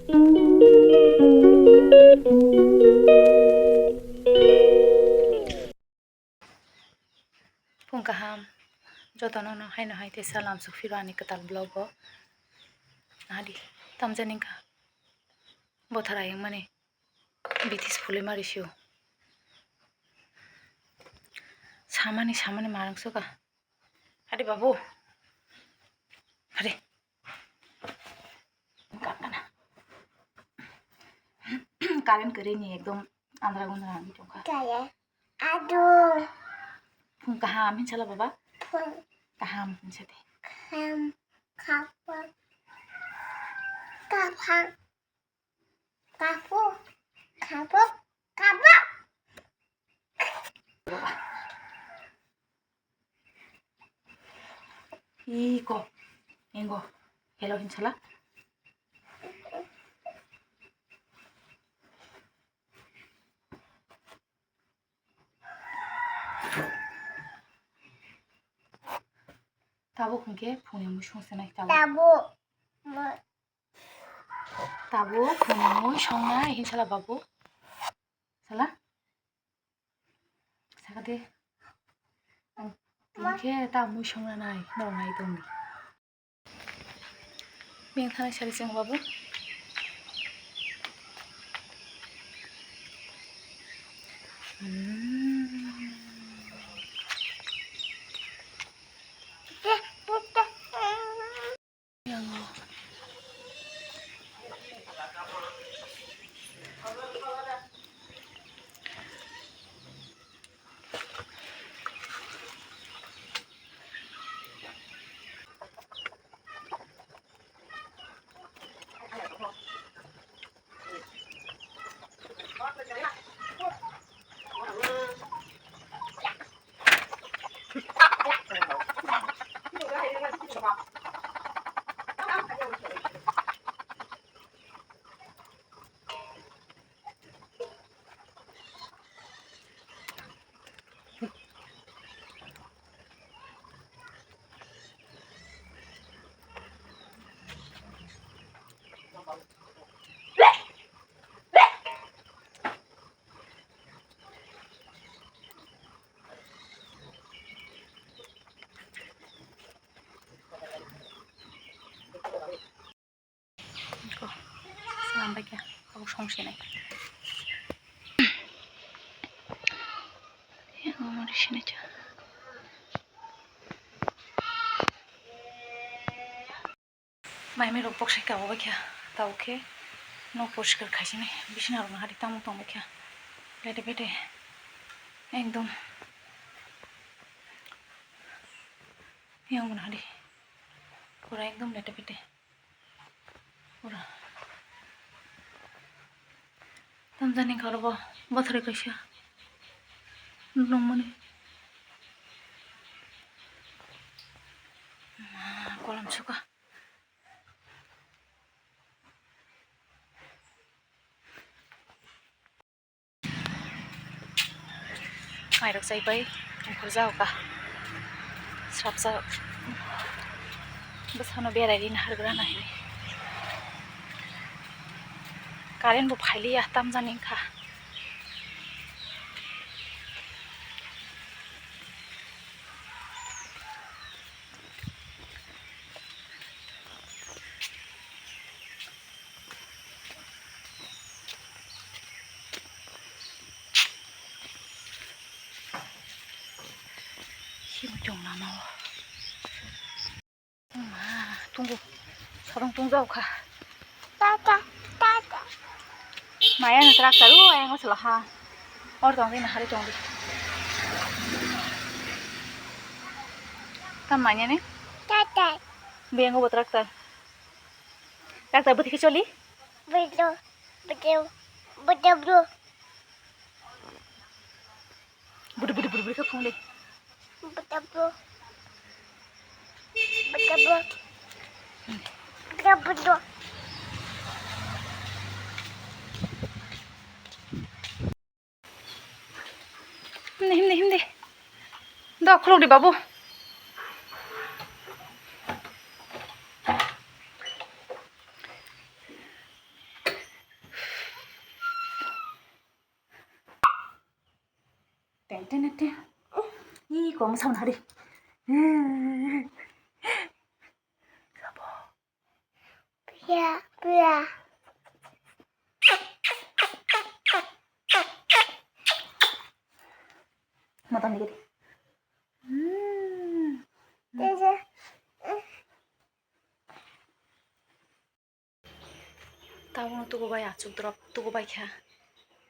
Pung kaham jotono no hai te salam sukfirani ketal blog bo nadi tamjaninka bothara yang mane bitis fule marisio samani marang suka ade babu ade kana karen kere ni ekdom andra gundra ami toka kaya aduh pung kaham hinchala baba pun kaham hinchate kapal kapal kapal kapal kapal baba iko engo hello hinchala tabo khunke phone mu shongsenai tabu tabo phone mu shongna hinchala babu sala sakade ke ta mu shongna nai no nai tongni beng thana sari sing babu sampai ya aku songsenai ya mau di sini aja mai me ropok sai ka bakya tau ke no পরিষ্কার খাইছি না বিছানার উপর হাড়ি তামু তামু bakya পেটে পেটে একদম yang hari pura ekdom lete pete pura tamjani kharbo bothore kaisa nomone kolam suka mairok sai bai kurjao ka sapsa besano berai na hargra na hi karen bo phaili ya tamjani kha himjong lama tunggu sarong tungjau kha tata maya na traktor ay ngo sala or tong din hari tong di tam manya ne tata bengo bo traktor buti ke choli bedo budu ke phone bedo himde do khulok di babu ten ten ten E com sound হারি যাব Bia, bia. মতন দিকে This is tao tu có bay à chụp drop tu có bay kha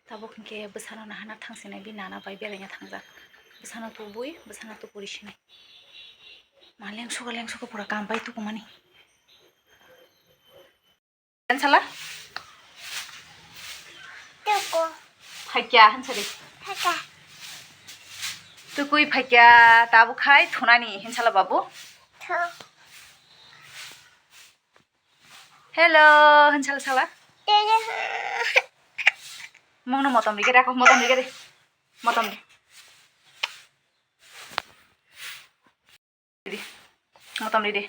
tao bốc ke besana na hana thang sinai bi nana bay belanya thangja besana tu bui besana tu puri sinai maleng suka pura kam pai tu kumani kan sala Tuku. phakya han sale Paka. tu kui phakya tabu khai thunani hin sala babu Tu. hello han sala sala This is mong no motom dige rakho motom dige de motom di motom di de